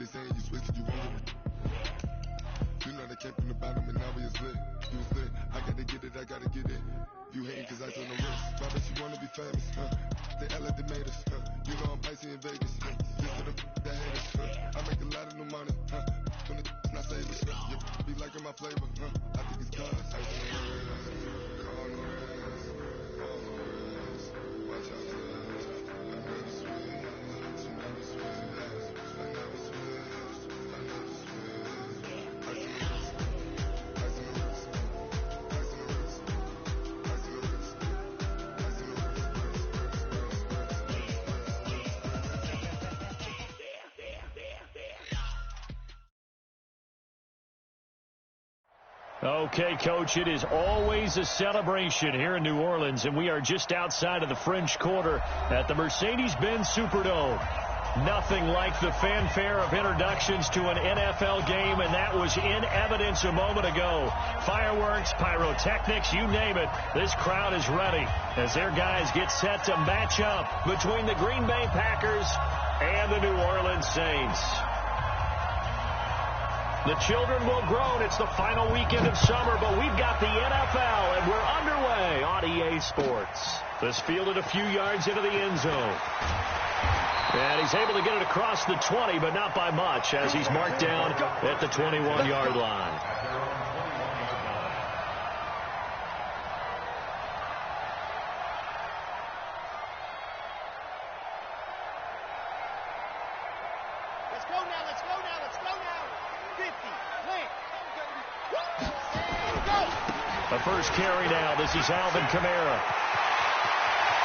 They saying you switch, you won't get it. You know they came from the bottom and now we is lit. You was lit. I gotta get it, I gotta get it. You hating cause I took no risks. Why bet you wanna be famous, They act like they made us, You know I'm icy in Vegas, This to the that hate us, I make a lot of new money, When the not saving, You be liking my flavor, I think it's cause icy in the wrist. Call no wrist. Call no wrist. Watch out, cuz I never switch. You never switch. I never switch. I never switch. Icy in the wrist. Icy in the wrist. Icy in the wrist. Icy in the wrist. Icy in the wrist. Okay, Coach, it is always a celebration here in New Orleans, and we are just outside of the French Quarter at the Mercedes-Benz Superdome. Nothing like the fanfare of introductions to an NFL game, and that was in evidence a moment ago. Fireworks, pyrotechnics, you name it. This crowd is ready as their guys get set to match up between the Green Bay Packers and the New Orleans Saints. The children will groan. It's the final weekend of summer, but we've got the NFL, and we're underway on EA Sports. This fielded a few yards into the end zone. And he's able to get it across the 20, but not by much, as he's marked down at the 21-yard line. Let's go now, let's go now, let's go now. 50, plant. The first carry now. This is Alvin Kamara.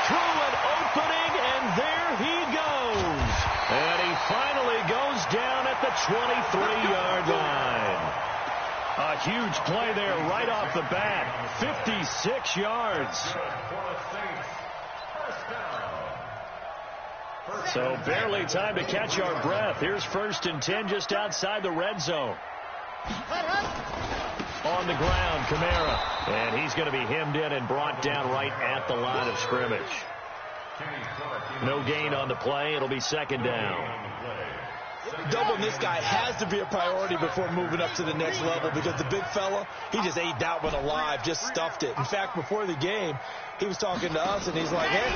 Through an opening, and there he goes. And he finally goes down at the 23-yard line. A huge play there right off the bat. 56 yards. So barely time to catch our breath. Here's 1st and 10 just outside the red zone. On the ground, Kamara. And he's going to be hemmed in and brought down right at the line of scrimmage. No gain on the play. It'll be 2nd down. Doubling this guy has to be a priority before moving up to the next level, because the big fella, he just ate that one alive, just stuffed it. In fact, before the game, he was talking to us, and he's like, hey,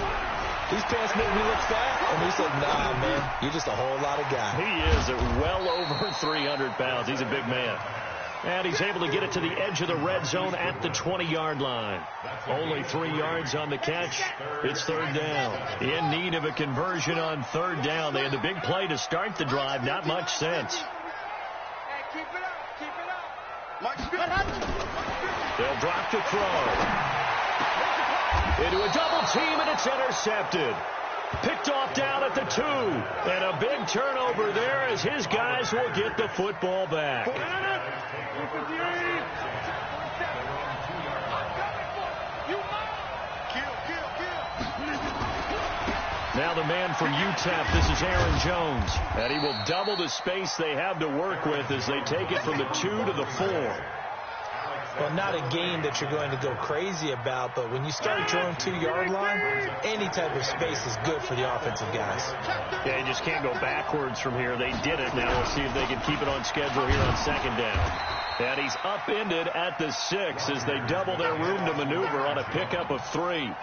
these pants make me look fat. And we said, nah, man, you're just a whole lot of guy. He is well over 300 pounds. He's a big man. And he's able to get it to the edge of the red zone at the 20-yard line. Only 3 yards on the catch. It's 3rd down. In need of a conversion on 3rd down. They had the big play to start the drive. Not much sense. Hey, keep it up, They'll drop to throw. Into a double team, and it's intercepted. Picked off down at the 2. And a big turnover there as his guys will get the football back. Now the man from UTEP, this is Aaron Jones. And he will double the space they have to work with as they take it from the 2 to the 4. Well, not a game that you're going to go crazy about, but when you start at your own 2-yard line, any type of space is good for the offensive guys. Yeah, you just can't go backwards from here. They did it. Now we'll see if they can keep it on schedule here on 2nd down. And he's upended at the 6 as they double their room to maneuver on a pickup of 3.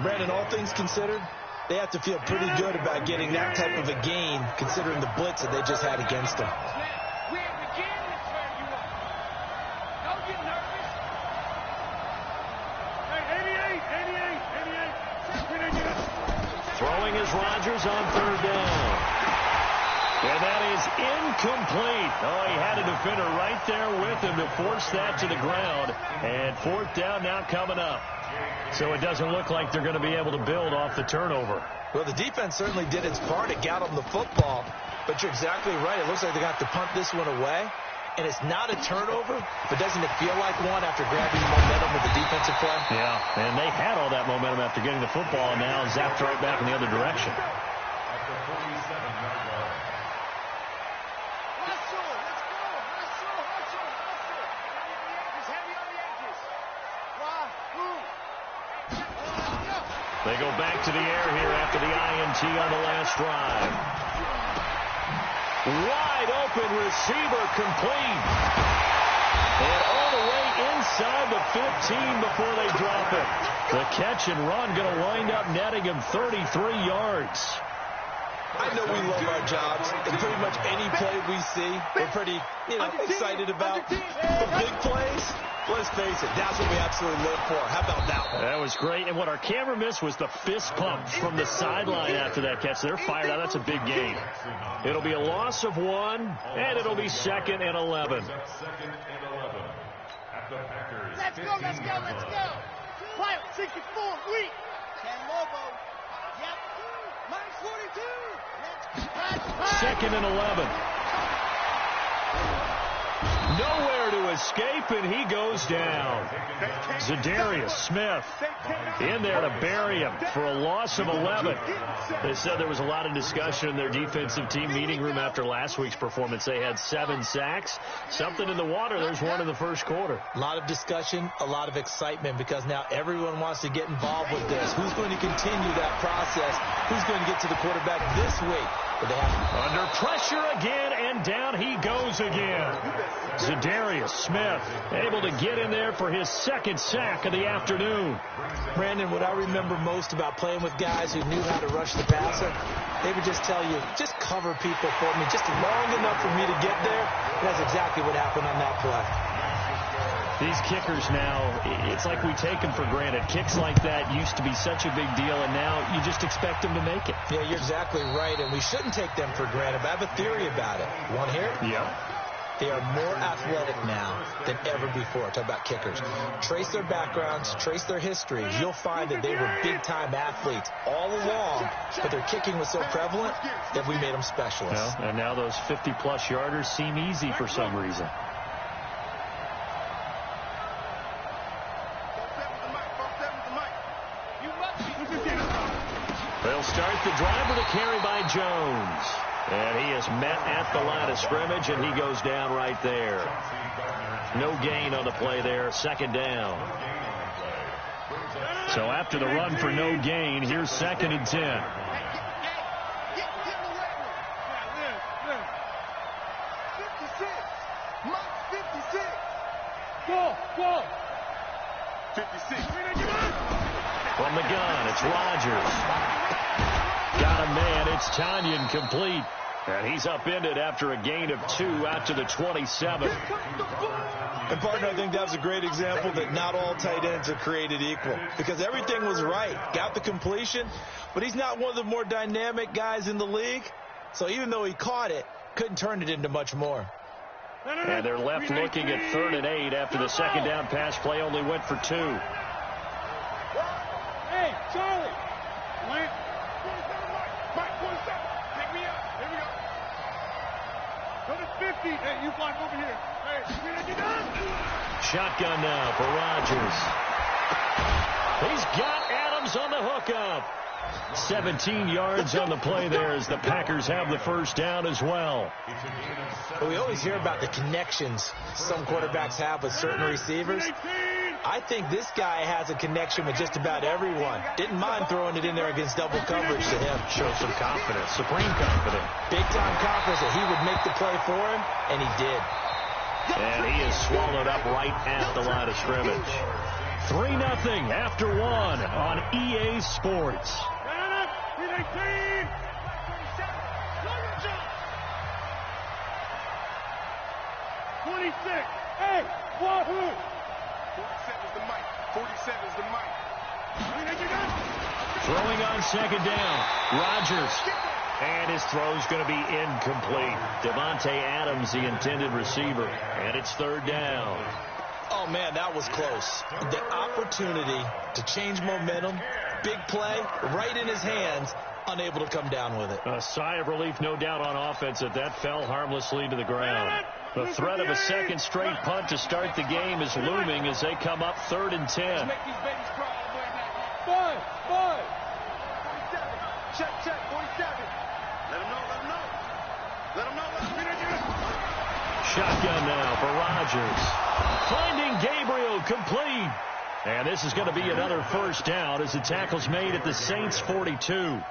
Brandon, all things considered, they have to feel pretty good about getting that type of a gain, considering the blitz that they just had against them. Throwing is Rodgers on 3rd down. And that is incomplete. Oh, he had a defender right there with him to force that to the ground. And 4th down now coming up. So it doesn't look like they're going to be able to build off the turnover. Well, the defense certainly did its part. It got them the football. But you're exactly right. It looks like they got to punt this one away. And it's not a turnover, but doesn't it feel like one after grabbing momentum with the defensive play? Yeah, and they had all that momentum after getting the football, and now zapped right back in the other direction. They go back to the air here after the INT on the last drive. Wide open receiver complete. And all the way inside the 15 before they drop it. The catch and run going to wind up netting him 33 yards. I know we love our jobs, and pretty much any play we see, we're pretty, excited about. But big plays, let's face it, that's what we absolutely live for. How about that one? That was great. And what our camera missed was the fist pump from the sideline after that catch. They're fired out. That's a big gain. It'll be a loss of 1, and it'll be 2nd and 11. Let's go, let's go, let's go. Quiet, 64, weak. Ken Lobo. Yep. Minus 42. Let's 2nd and 11. Nowhere to escape, and he goes down. Zadarius Smith in there to bury him for a loss of 11. They said there was a lot of discussion in their defensive team meeting room after last week's performance. They had 7 sacks. Something in the water. There's one in the first quarter. A lot of discussion, a lot of excitement, because now everyone wants to get involved with this. Who's going to continue that process? Who's going to get to the quarterback this week? Under pressure again, and down he goes again. Zadarius Smith able to get in there for his 2nd sack of the afternoon. Brandon, what I remember most about playing with guys who knew how to rush the passer, they would just tell you, just cover people for me, just long enough for me to get there. That's exactly what happened on that play. These kickers now, it's like we take them for granted. Kicks like that used to be such a big deal, and now you just expect them to make it. Yeah, you're exactly right, and we shouldn't take them for granted, but I have a theory about it. You want to hear it? Yeah. They are more athletic now than ever before. Talk about kickers. Trace their backgrounds, trace their histories. You'll find that they were big-time athletes all along, but their kicking was so prevalent that we made them specialists. Well, and now those 50-plus yarders seem easy for some reason. They'll start the drive with a carry by Jones. And he is met at the line of scrimmage, and he goes down right there. No gain on the play there, 2nd down. So after the run for no gain, here's 2nd and 10. Go. 56. From the gun, it's Rodgers. Got a man, it's Tanyan complete. And he's upended after a gain of 2 out to the 27. And, partner, I think that was a great example that not all tight ends are created equal, because everything was right. Got the completion, but he's not one of the more dynamic guys in the league. So even though he caught it, couldn't turn it into much more. And they're left looking at 3rd and 8 after the 2nd down pass play only went for 2. Hey, Charlie. Mike, 27. Pick me up. Here we go. Go to 50. Hey, you block over here. Hey, you done? Shotgun now for Rodgers. He's got Adams on the hookup. 17 yards on the play there as the Packers have the 1st down as well. We always hear about the connections some quarterbacks have with certain receivers. I think this guy has a connection with just about everyone. Didn't mind throwing it in there against double coverage to him. Show some confidence, supreme confidence. Big-time confidence that he would make the play for him, and he did. And he is swallowed up right at the line of scrimmage. 3-0 after 1 on EA Sports. 26. Hey, wahoo! 47's the mic. 47's the mic. Throwing on 2nd down. Rodgers. And his throw's going to be incomplete. Devontae Adams, the intended receiver. And it's 3rd down. Oh, man, that was close. The opportunity to change momentum, big play, right in his hands, unable to come down with it. A sigh of relief, no doubt, on offense that fell harmlessly to the ground. The threat of a 2nd straight punt to start the game is looming as they come up 3rd and 10. Five. Check, 47. Let him know. Shotgun now for Rodgers. Finding Gabriel complete. And this is going to be another 1st down as the tackle's made at the Saints' 42.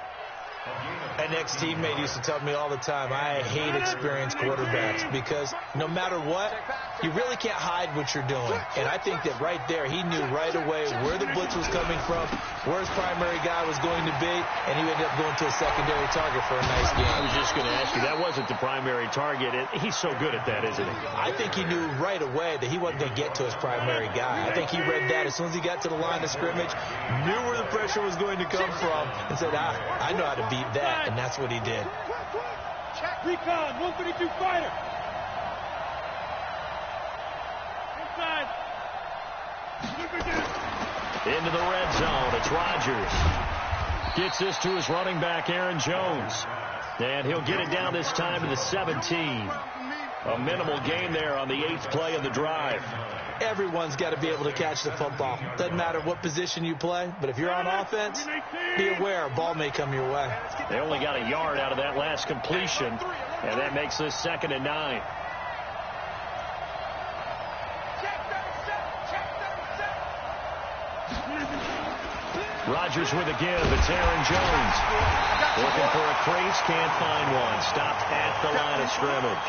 An ex-teammate used to tell me all the time, I hate experienced quarterbacks because no matter what, you really can't hide what you're doing. And I think that right there, he knew right away where the blitz was coming from, where his primary guy was going to be, and he ended up going to a secondary target for a nice game. I was just going to ask you, that wasn't the primary target. He's so good at that, isn't he? I think he knew right away that he wasn't going to get to his primary guy. I think he read that as soon as he got to the line of scrimmage, knew where the pressure was going to come from, and said, I know how to beat that. And that's what he did. Recon, 132 fighter. Inside. Into the red zone. It's Rodgers. Gets this to his running back, Aaron Jones. And he'll get it down this time to the 17. A minimal gain there on the 8th play of the drive. Everyone's got to be able to catch the football. Doesn't matter what position you play, but if you're on offense, be aware a ball may come your way. They only got a yard out of that last completion, and that makes this 2nd and 9. Rodgers with a give. It's Aaron Jones. Looking for a crease, can't find one. Stopped at the line of scrimmage.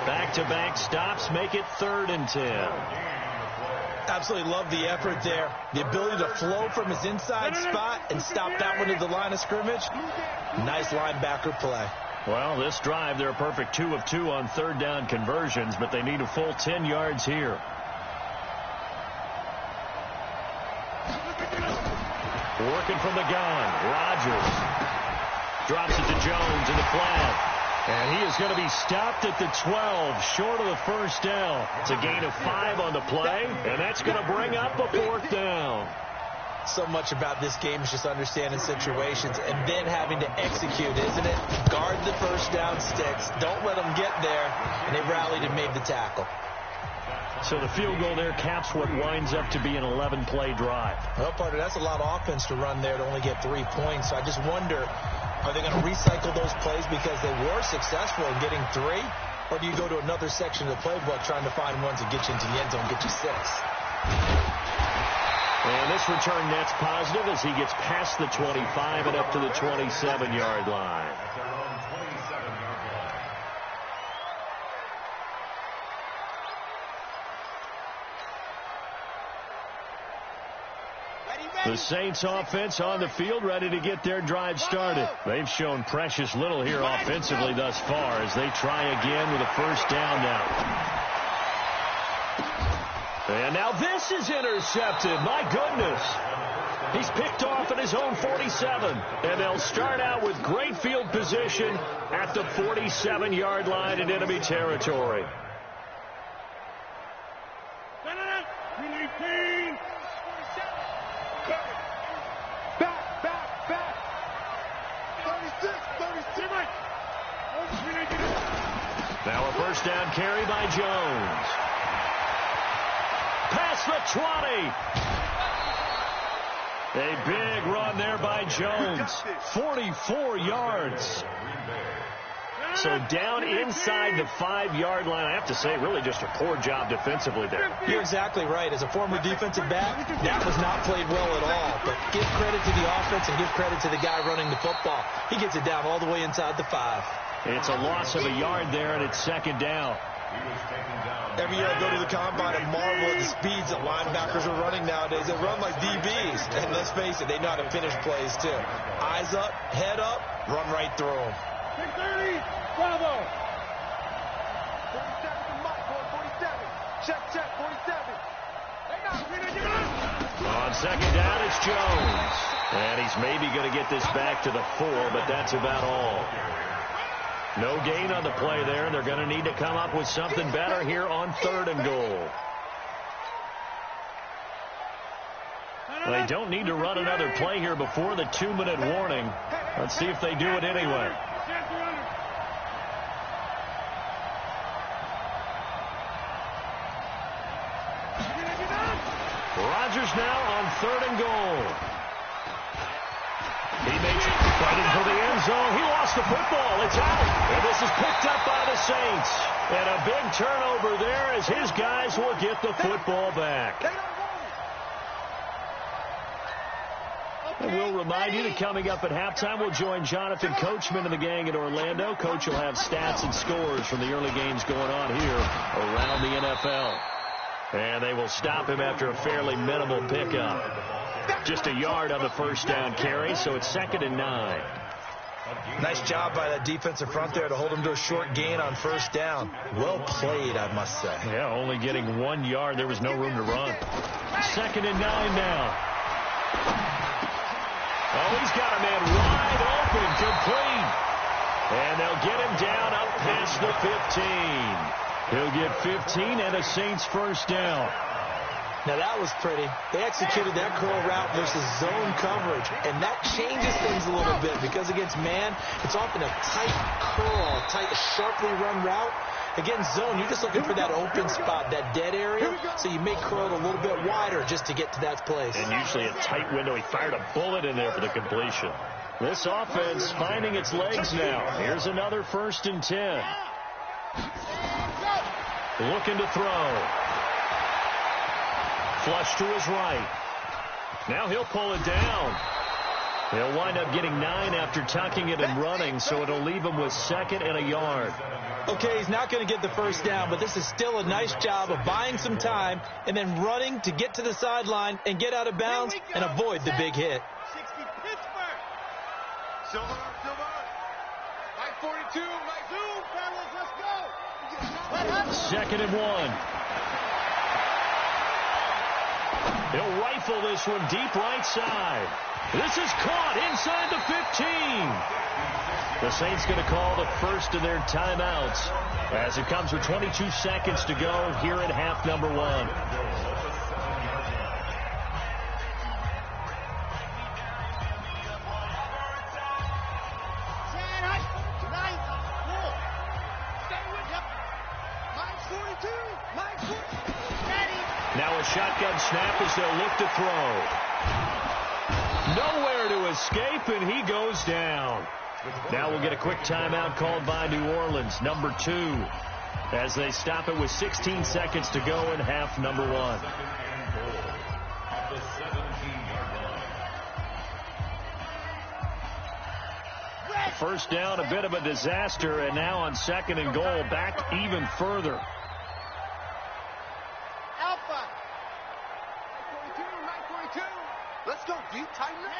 Back-to-back stops make it 3rd and 10. Absolutely love the effort there. The ability to flow from his inside spot and stop that one at the line of scrimmage. Nice linebacker play. Well, this drive, they're a perfect 2 of 2 on 3rd down conversions, but they need a full 10 yards here. Working from the gun, Rodgers drops it to Jones in the flat. And he is going to be stopped at the 12, short of the first down. It's a gain of 5 on the play, and that's going to bring up a 4th down. So much about this game is just understanding situations and then having to execute, isn't it? Guard the first down sticks. Don't let them get there. And they rallied and made the tackle. So the field goal there caps what winds up to be an 11-play drive. Well, partner, that's a lot of offense to run there to only get 3 points. So I just wonder, are they going to recycle those plays because they were successful in getting 3? Or do you go to another section of the playbook trying to find ones that get you into the end zone, get you 6? And this return net's positive as he gets past the 25 and up to the 27-yard line. The Saints offense on the field, ready to get their drive started. They've shown precious little here offensively thus far as they try again with a first down now. And now this is intercepted. My goodness. He's picked off at his own 47. And they'll start out with great field position at the 47-yard line in enemy territory. Now a first down carry by Jones. Past the 20. A big run there by Jones. 44 yards. So down inside the 5-yard line. I have to say, really just a poor job defensively there. You're exactly right. As a former defensive back, that was not played well at all. But give credit to the offense and give credit to the guy running the football. He gets it down all the way inside the 5. It's a loss of a yard there, and it's 2nd down. Every year I go to the combine and marvel at the speeds that linebackers are running nowadays. They run like DBs. And let's face it, they know how to finish plays too. Eyes up, head up, run right through them. 630, Bravo. 47 to Mike, 47. Check, 47. On 2nd down, it's Jones. And he's maybe going to get this back to the 4, but that's about all. No gain on the play there. They're going to need to come up with something better here on 3rd and goal. They don't need to run another play here before the 2-minute warning. Let's see if they do it anyway. Rodgers now on 3rd and goal. He makes it fighting for the end zone. He lost the football. It's out. And this is picked up by the Saints. And a big turnover there as his guys will get the football back. And we'll remind you that coming up at halftime, we'll join Jonathan Coachman and the gang in Orlando. Coach will have stats and scores from the early games going on here around the NFL. And they will stop him after a fairly minimal pickup. Just a yard on the first down carry, so it's 2nd and 9. Nice job by that defensive front there to hold him to a short gain on first down. Well played, I must say. Yeah, only getting 1 yard. There was no room to run. 2nd and 9 now. Oh, he's got a man wide open, complete. And they'll get him down up past the 15. He'll get 15 and a Saints first down. Now, that was pretty. They executed that curl route versus zone coverage, and that changes things a little bit because against man, it's often a tight curl, tight, sharply run route. Against zone, you're just looking for that open spot, that dead area, so you may curl it a little bit wider just to get to that place. And usually a tight window. He fired a bullet in there for the completion. This offense finding its legs now. Here's another 1st and 10. Looking to throw. Flush to his right. Now he'll pull it down. He'll wind up getting 9 after tucking it and running, so it'll leave him with 2nd and a yard. Okay, he's not going to get the first down, but this is still a nice job of buying some time and then running to get to the sideline and get out of bounds and avoid the big hit. 60 Pittsburgh. Silver. Mike 42. Mike Zoom. Fellas, let's go. 2nd and 1. He'll rifle this one deep right side. This is caught inside the 15. The Saints going to call the first of their timeouts as it comes with 22 seconds to go here at half number 1. Now a shotgun snap as they'll look to throw. Nowhere to escape, and he goes down. Now we'll get a quick timeout called by New Orleans, number 2, as they stop it with 16 seconds to go in half number 1. First down, a bit of a disaster, and now on 2nd and goal, back even further. Alpha. 942. Let's go deep, tighten up.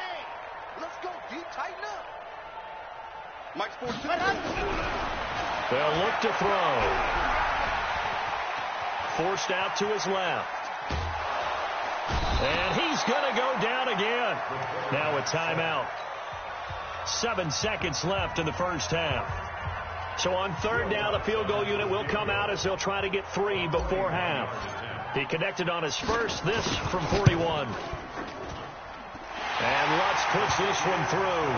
Let's go deep, tighten up. Mike's 42. They'll look to throw. Forced out to his left. And he's going to go down again. Now a timeout. 7 seconds left in the first half. So on 3rd down, the field goal unit will come out as they'll try to get 3 before half. He connected on his first, this from 41. And Lutz puts this one through.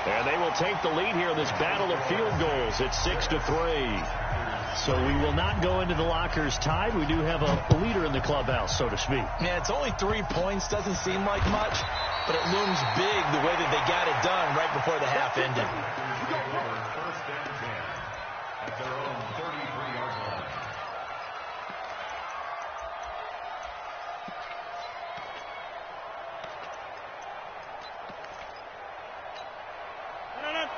And they will take the lead here in this battle of field goals. It's 6-3. So we will not go into the lockers tied. We do have a leader in the clubhouse, so to speak. Yeah, it's only 3 points. Doesn't seem like much, but it looms big the way that they got it done right before the half ended. First and 10 at their own 33-yard line.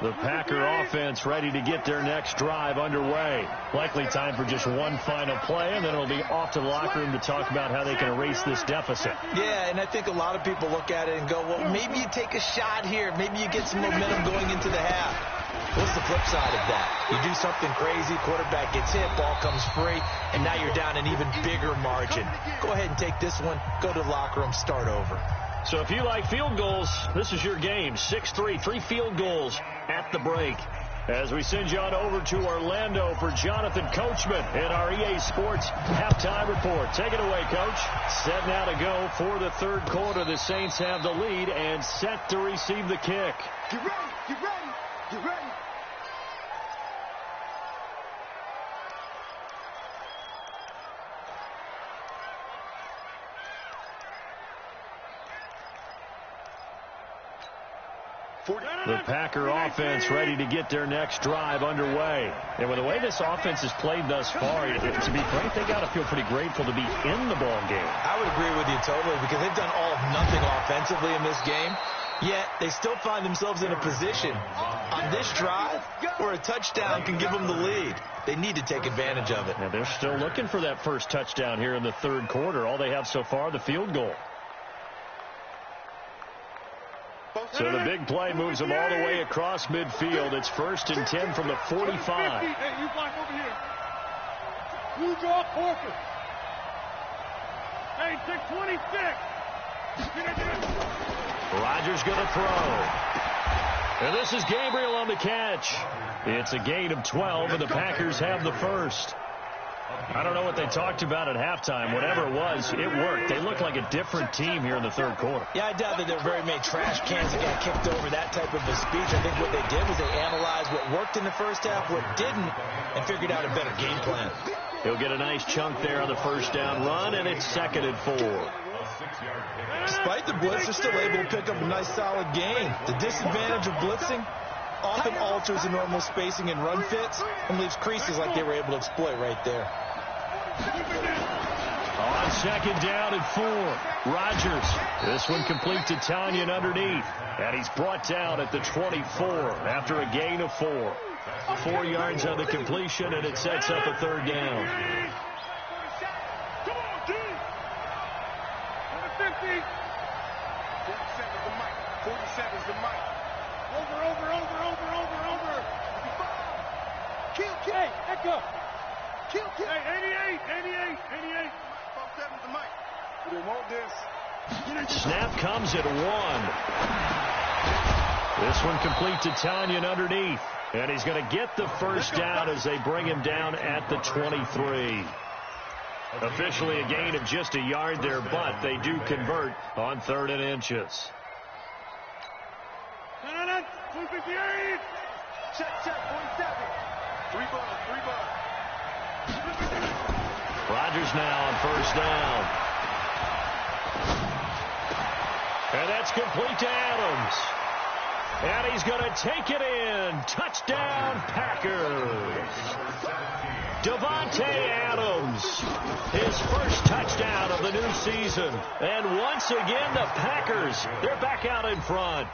The Packer offense ready to get their next drive underway. Likely time for just one final play, and then it'll be off to the locker room to talk about how they can erase this deficit. Yeah, and I think a lot of people look at it and go, well, maybe you take a shot here. Maybe you get some momentum going into the half. What's the flip side of that? You do something crazy, quarterback gets hit, ball comes free, and now you're down an even bigger margin. Go ahead and take this one, go to the locker room, start over. So if you like field goals, this is your game. 6-3, 3 field goals at the break. As we send you on over to Orlando for Jonathan Coachman in our EA Sports halftime report. Take it away, Coach. Set now to go for the 3rd quarter. The Saints have the lead and set to receive the kick. Get ready, get ready, get ready. The Packer offense ready to get their next drive underway. And with the way this offense has played thus far, to be frank, they got to feel pretty grateful to be in the ball game. I would agree with you totally because they've done all of nothing offensively in this game. Yet they still find themselves in a position on this drive where a touchdown can give them the lead. They need to take advantage of it. Yeah, they're still looking for that first touchdown here in the third quarter. All they have so far, the field goal. So the big play moves them all the way across midfield. It's 1st and 10 from the 45. Hey, you block over here. You draw corker. Hey, 626. Rodgers going to throw. And this is Gabriel on the catch. It's a gain of 12, and the Packers have the first. I don't know what they talked about at halftime. Whatever it was, it worked. They look like a different team here in the third quarter. Yeah, I doubt that there were very many trash cans that got kicked over, that type of a speech. I think what they did was they analyzed what worked in the first half, what didn't, and figured out a better game plan. He'll get a nice chunk there on the first down run, and it's 2nd and 4. Despite the blitz, they're still able to pick up a nice solid gain. The disadvantage of blitzing often alters the normal spacing and run fits and leaves creases like they were able to exploit right there. On 2nd down and 4, Rodgers. This one complete to Tanyan underneath. And he's brought down at the 24 after a gain of 4. 4 yards on the completion, and it sets up a 3rd down. Come on, G. Number 50. 47's the mic. 47's the mic. Over. Kill. Hey, Echo. Kill. Hey, 88. 47's the mic. They want this. Snap comes at 1. This one complete to Tanyan underneath. And he's going to get the first down as they bring him down at the 23. Officially a gain of just a yard there, but they do convert on 3rd and inches. 258. Check, 47. 3 ball. Rodgers now on 1st down. And that's complete to Adams. And he's going to take it in. Touchdown, Packers. Davante Adams, his first touchdown of the new season. And once again, the Packers, they're back out in front.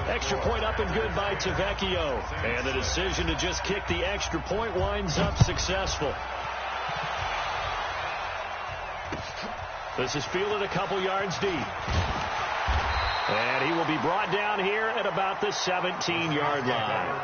Extra point up and good by Tavecchio. And the decision to just kick the extra point winds up successful. This is fielded a couple yards deep. And he will be brought down here at about the 17-yard line.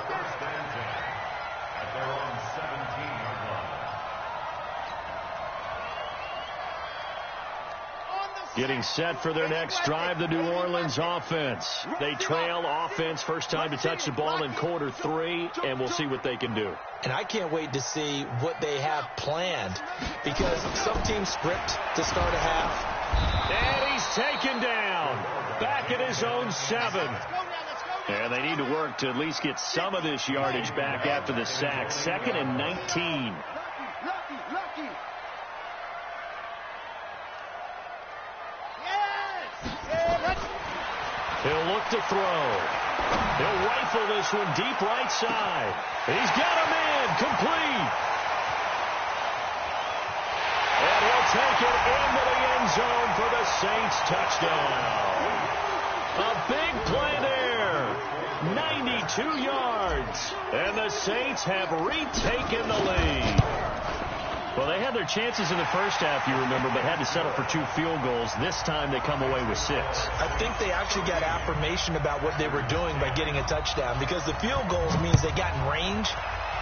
Getting set for their next drive, the New Orleans offense. They trail offense, first time to touch the ball in quarter 3, and we'll see what they can do. And I can't wait to see what they have planned, because some teams script to start a half. And he's taken down, back at his own 7. And they need to work to at least get some of this yardage back after the sack. 2nd and 19. He'll look to throw. He'll rifle this one deep right side. He's got him in, complete. And he'll take it into the end zone for the Saints touchdown. A big play there. 92 yards. And the Saints have retaken the lead. Well, they had their chances in the first half, you remember, but had to settle for 2 field goals. This time they come away with 6. I think they actually got affirmation about what they were doing by getting a touchdown, because the field goals means they got in range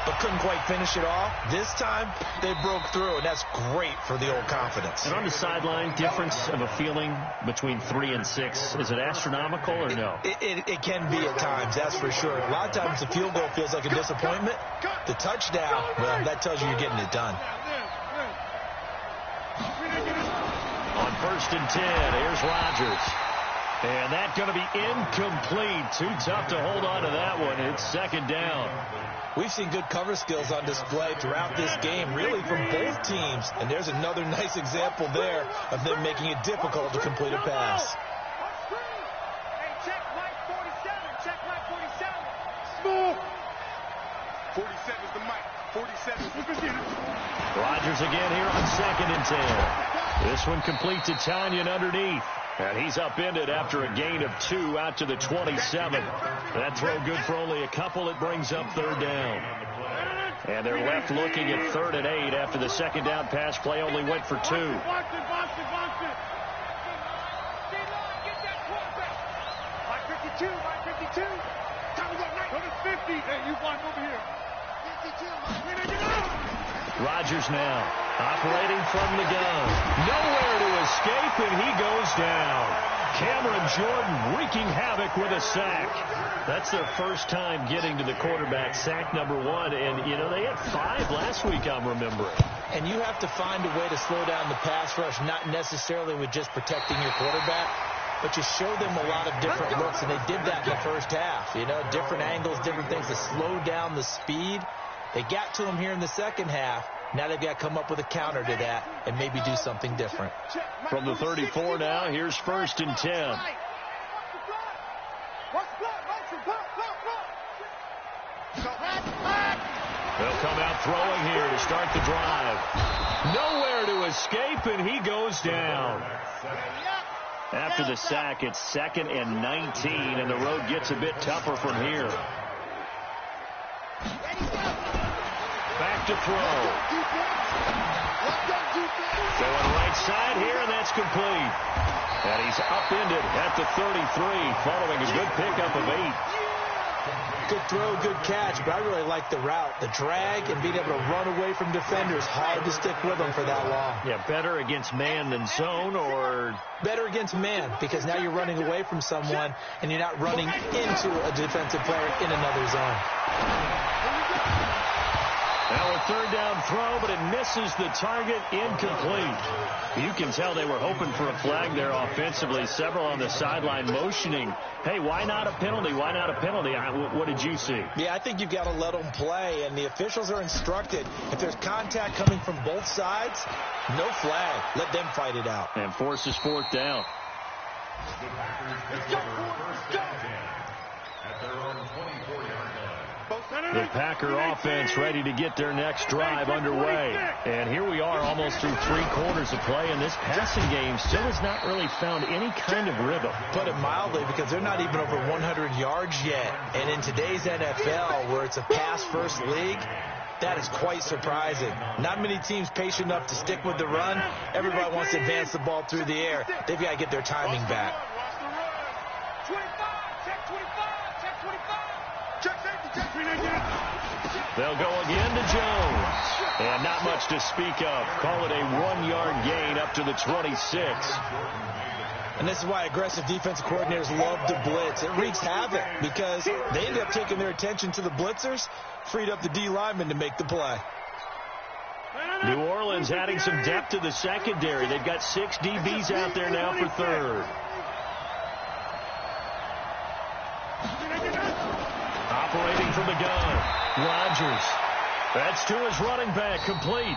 but couldn't quite finish it off. This time they broke through, and that's great for the old confidence. And on the sideline, difference of a feeling between 3 and 6, is it astronomical or no? It can be at times, that's for sure. A lot of times the field goal feels like a disappointment. The touchdown, well, that tells you you're getting it done. On 1st and 10, here's Rodgers. And that's going to be incomplete. Too tough to hold on to that one. It's 2nd down. We've seen good cover skills on display throughout this game, really from both teams. And there's another nice example there of them making it difficult to complete a pass. Hey, check Mike 47. Check Mike 47. Smooth. 47's the mic. 47. Rodgers again here on 2nd and 10. This one complete to Tanyan underneath. And he's upended after a gain of 2 out to the 27. That throw good for only a couple. It brings up third down. And they're left looking at 3rd and 8 after the second down pass play only went for 2. Box it. 52. Time to go. Go to 50. Hey, you block over here. 52. Rodgers now operating from the gun. Nowhere to escape, and he goes down. Cameron Jordan wreaking havoc with a sack. That's their first time getting to the quarterback, sack number 1. And, you know, they had 5 last week, I'm remembering. And you have to find a way to slow down the pass rush, not necessarily with just protecting your quarterback, but you show them a lot of different looks, and they did that in the first half. You know, different angles, different things to slow down the speed. They got to him here in the second half. Now they've got to come up with a counter to that and maybe do something different. From the 34 now, here's 1st and 10. They'll come out throwing here to start the drive. Nowhere to escape, and he goes down. After the sack, it's 2nd and 19, and the road gets a bit tougher from here. Back to throw. Going right side here, and that's complete. And he's upended at the 33, following a good pickup of 8. Good throw, good catch, but I really like the route. The drag and being able to run away from defenders, hard to stick with them for that long. Yeah, better against man than zone, or? Better against man, because now you're running away from someone, and you're not running into a defensive player in another zone. Now a 3rd down throw, but it misses the target, incomplete. You can tell they were hoping for a flag there offensively. Several on the sideline motioning, hey, why not a penalty? Why not a penalty? What did you see? Yeah, I think you've got to let them play, and the officials are instructed. If there's contact coming from both sides, no flag. Let them fight it out. And forces 4th down. The Packer offense ready to get their next drive underway. And here we are almost through 3 quarters of play, and this passing game still has not really found any kind of rhythm. Put it mildly, because they're not even over 100 yards yet. And in today's NFL, where it's a pass-first league, that is quite surprising. Not many teams patient enough to stick with the run. Everybody wants to advance the ball through the air. They've got to get their timing back. 25, check 25, check 25. Check safety, check 3. They'll go again to Jones. And not much to speak of. Call it a 1-yard gain up to the 26. And this is why aggressive defensive coordinators love to blitz. It wreaks havoc because they end up taking their attention to the blitzers, freed up the D linemen to make the play. New Orleans adding some depth to the secondary. They've got 6 DBs out there now for 3rd. Operating from the gun, Rodgers. That's to his running back, complete.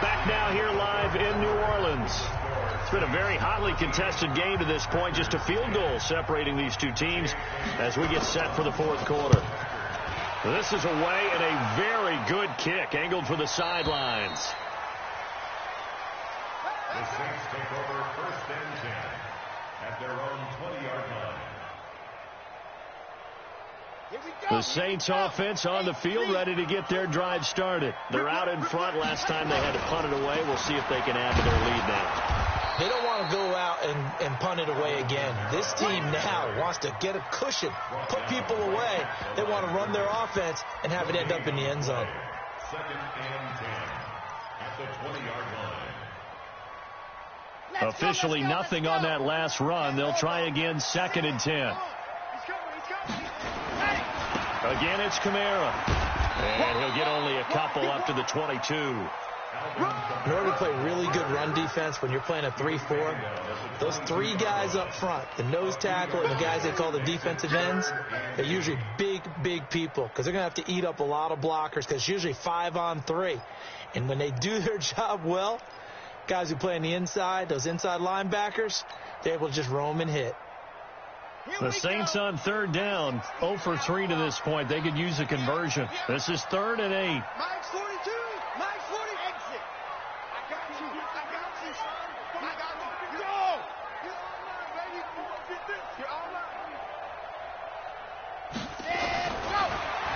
Back now here live in New Orleans. It's been a very hotly contested game to this point. Just a field goal separating these two teams as we get set for the 4th quarter. This is away, and a very good kick angled for the sidelines. The Saints take over 1st and 10 at their own 20-yard line. The Saints offense on the field, ready to get their drive started. They're out in front. Last time they had to punt it away. We'll see if they can add to their lead now. They don't want to go out and punt it away again. This team now wants to get a cushion, put people away. They want to run their offense and have it end up in the end zone. 2nd and 10 at the 20-yard line. Officially nothing on that last run. They'll try again, 2nd and 10. Again, it's Kamara. And he'll get only a couple up to the 22. In order to play really good run defense when you're playing a 3-4, those 3 guys up front, the nose tackle and the guys they call the defensive ends, they're usually big, big people because they're going to have to eat up a lot of blockers because it's usually 5-on-3. And when they do their job well, guys who play on the inside, those inside linebackers, they're able to just roam and hit. The Saints on 3rd down, 0 for 3 to this point. They could use a conversion. This is 3rd and 8. Mike 42, Mike 40, exit. I got you, son. I got you. Go.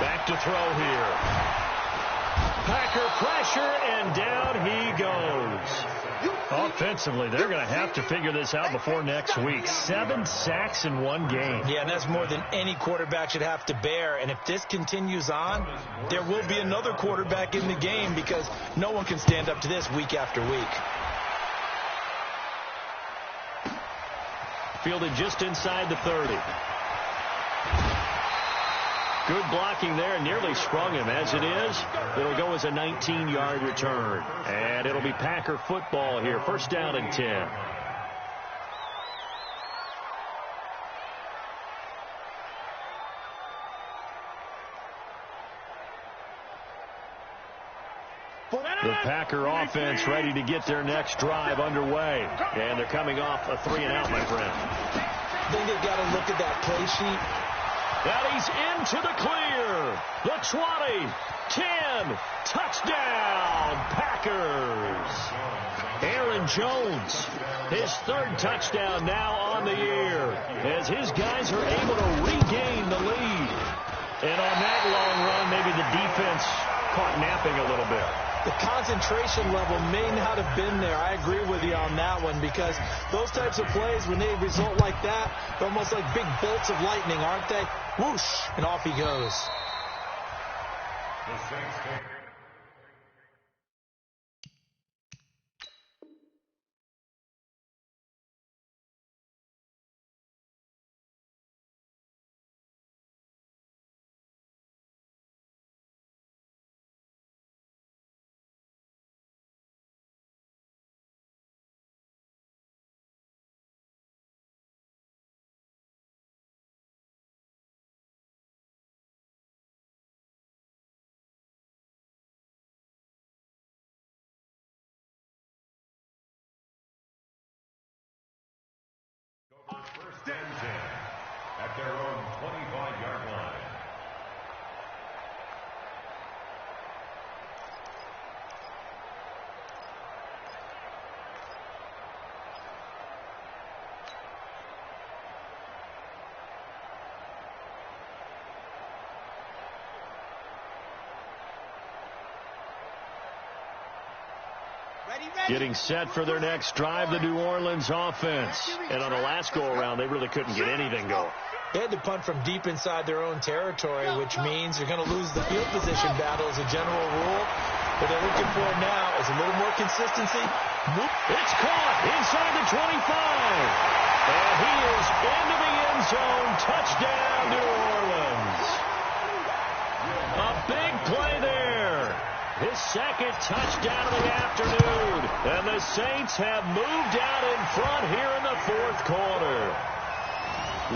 Back to throw here. Packer pressure, and down he goes. Offensively, they're going to have to figure this out before next week. 7 sacks in one game. Yeah, and that's more than any quarterback should have to bear. And if this continues on, there will be another quarterback in the game because no one can stand up to this week after week. Fielded just inside the 30. Good blocking there, nearly sprung him. As it is, it'll go as a 19-yard return. And it'll be Packer football here. First down and 10. The Packer offense ready to get their next drive underway. And they're coming off a 3-and-out, my friend. I think they've got to look at that play sheet. And he's into the clear. The 20, 10, touchdown, Packers. Aaron Jones, his 3rd touchdown now on the year, as his guys are able to regain the lead. And on that long run, maybe the defense caught napping a little bit. The concentration level may not have been there. I agree with you on that one because those types of plays, when they result like that, they're almost like big bolts of lightning, aren't they? Whoosh, and off he goes. First and 10 at their own 25-yard line. Getting set for their next drive, the New Orleans offense. And on the last go-around, they really couldn't get anything going. They had to punt from deep inside their own territory, which means you're going to lose the field position battle as a general rule. What they're looking for now is a little more consistency. It's caught inside the 25. And he is into the end zone. Touchdown, New Orleans. A big play there. His 2nd touchdown of the afternoon. And the Saints have moved out in front here in the 4th quarter.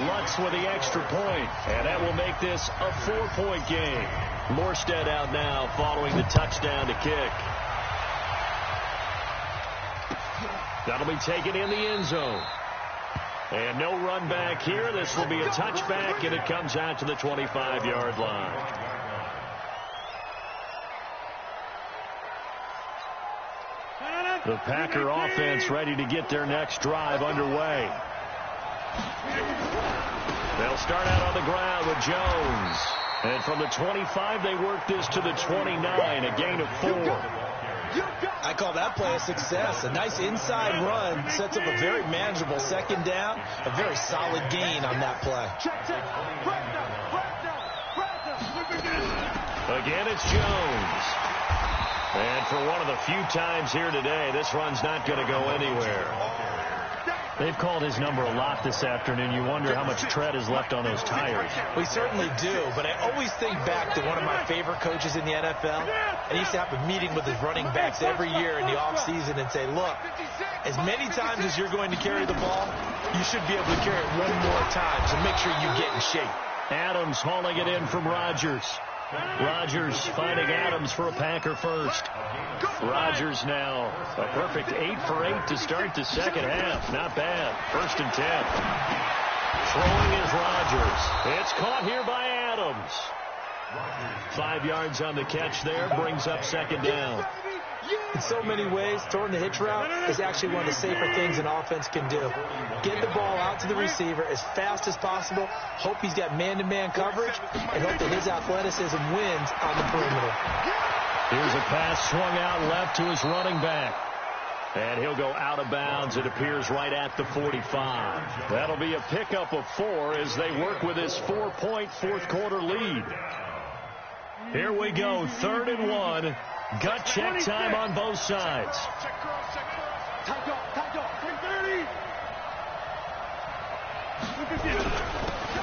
Lutz with the extra point, and that will make this a 4-point game. Morstead out now following the touchdown to kick. That'll be taken in the end zone. And no run back here. This will be a touchback, and it comes out to the 25-yard line. The Packer offense ready to get their next drive underway. They'll start out on the ground with Jones. And from the 25, they work this to the 29, a gain of 4. I call that play a success. A nice inside run sets up a very manageable 2nd down. A very solid gain on that play. Again, it's Jones. And for one of the few times here today, this run's not going to go anywhere. They've called his number a lot this afternoon. You wonder how much tread is left on those tires. We certainly do, but I always think back to one of my favorite coaches in the NFL. And he used to have a meeting with his running backs every year in the offseason and say, look, as many times as you're going to carry the ball, you should be able to carry it one more time, so make sure you get in shape. Adams hauling it in from Rodgers. Rodgers finding Adams for a Packer first. Rodgers now a perfect 8 for 8 to start the 2nd half. Not bad. 1st and 10. Throwing is Rodgers. It's caught here by Adams. 5 yards on the catch there. Brings up 2nd down. In so many ways, throwing the hitch route is actually one of the safer things an offense can do. Get the ball out to the receiver as fast as possible, hope he's got man-to-man coverage, and hope that his athleticism wins on the perimeter. Here's a pass swung out left to his running back. And he'll go out of bounds, it appears, right at the 45. That'll be a pickup of 4 as they work with his 4-point fourth-quarter lead. Here we go, 3rd and 1. Gut check time on both sides.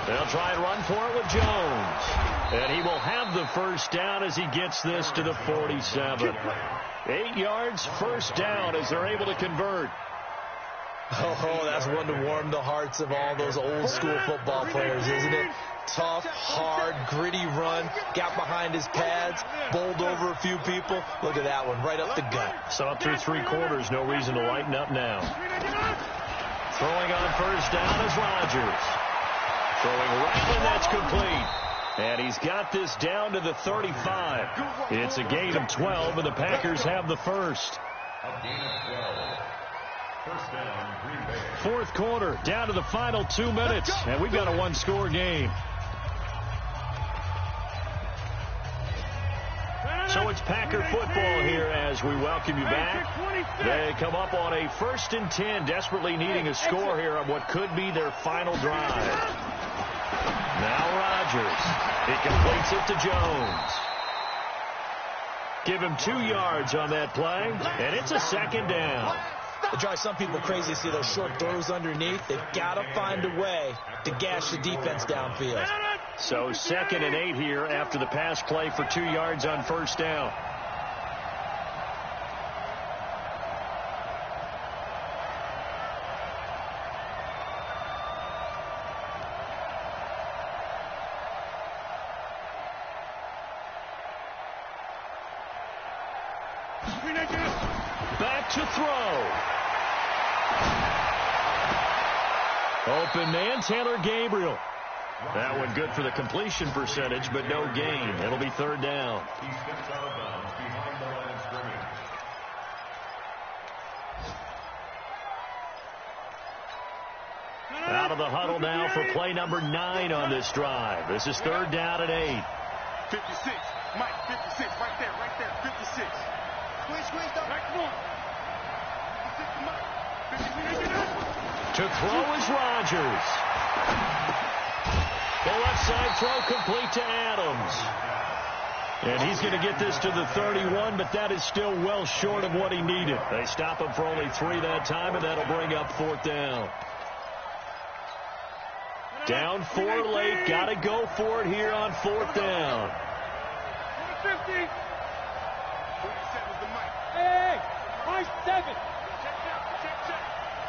They'll try and run for it with Jones. And he will have the first down as he gets this to the 47. 8 yards, first down as they're able to convert. Oh, that's one to warm the hearts of all those old school football players, isn't it? Tough, hard, gritty run, got behind his pads, bowled over a few people. Look at that one, right up the gut. Saw through 3 quarters, no reason to lighten up now. Throwing on first down is Rodgers. Throwing right when that's complete. And he's got this down to the 35. It's a gain of 12, and the Packers have the first. A gain of 12. First down, Green Bay. Fourth quarter, down to the final 2 minutes, and we've got a one-score game. So it's Packer football here as we welcome you back. They come up on a 1st and 10, desperately needing a score here on what could be their final drive. Now Rodgers. He completes it to Jones. Give him 2 yards on that play, and it's a 2nd down. It drives some people crazy to see those short throws underneath. They've got to find a way to gash the defense downfield. So 2nd and 8 here after the pass play for 2 yards on first down. Back to throw. Open man, Taylor Gabriel. That one good for the completion percentage, but no gain. It'll be 3rd down. He steps out of bounds behind the line of scrimmage. Out of the huddle now for play number 9 on this drive. This is 3rd down and 8. 56. Mike, 56. Right there, 56. Squeeze, don't. Right, come on. 56, Mike. To throw is Rodgers. The left side throw complete to Adams. And he's going to get this to the 31, but that is still well short of what he needed. They stop him for only 3 that time, and that'll bring up 4th down. Down 4 late. Got to go for it here on 4th down. 50. 47 is the mic. Hey, Mike 7. Check.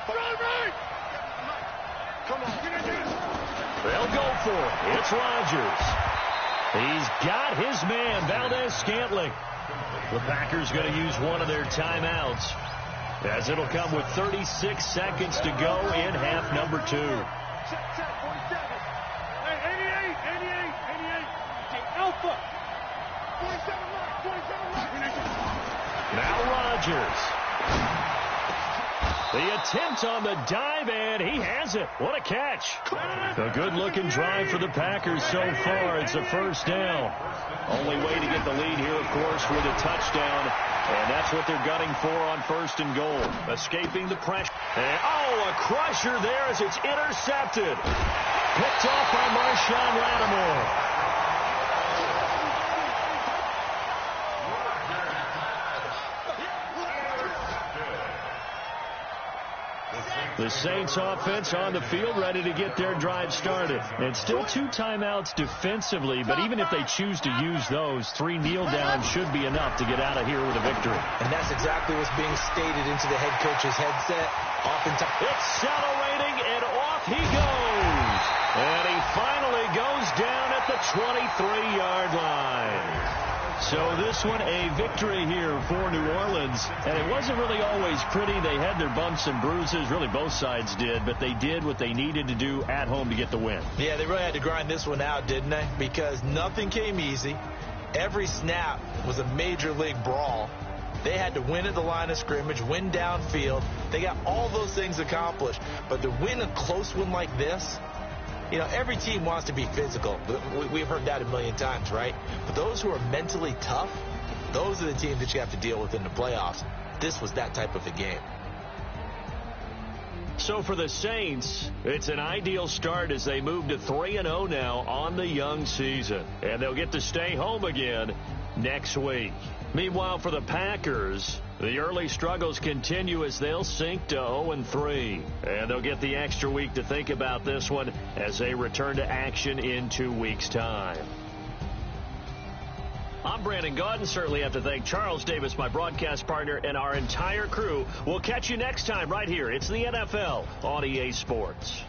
Right. Come on. They'll go for it. It's Rodgers. He's got his man, Valdez-Scantling. The Packers going to use one of their timeouts, as it'll come with 36 seconds to go in half number 2. Check, 47. Hey, 88. Alpha. 47 right. Now Rodgers. The attempt on the dive, and he has it. What a catch. A good-looking drive for the Packers so far. It's a 1st down. Only way to get the lead here, of course, with a touchdown. And that's what they're gunning for on 1st and goal. Escaping the pressure. And, a crusher there as it's intercepted. Picked off by Marshawn Lattimore. The Saints offense on the field ready to get their drive started. And still 2 timeouts defensively, but even if they choose to use those, 3 kneel downs should be enough to get out of here with a victory. And that's exactly what's being stated into the head coach's headset. Oftentimes, accelerating, and off he goes. And he finally goes down at the 23-yard line. So this one a victory here for New Orleans. And it wasn't really always pretty. They had their bumps and bruises. Really both sides did. But they did what they needed to do at home to get the win. Yeah, they really had to grind this one out, didn't they? Because nothing came easy. Every snap was a major league brawl. They had had to win at the line of scrimmage, win downfield. They got all those things accomplished. But to win a close one like this, you know, every team wants to be physical. We've heard that a million times, right? But those who are mentally tough, those are the teams that you have to deal with in the playoffs. This was that type of a game. So for the Saints, it's an ideal start as they move to 3-0 now on the young season. And they'll get to stay home again next week. Meanwhile, for the Packers, the early struggles continue as they'll sink to 0-3. And they'll get the extra week to think about this one as they return to action in 2 weeks' time. I'm Brandon Gaudin. Certainly have to thank Charles Davis, my broadcast partner, and our entire crew. We'll catch you next time right here. It's the NFL on EA Sports.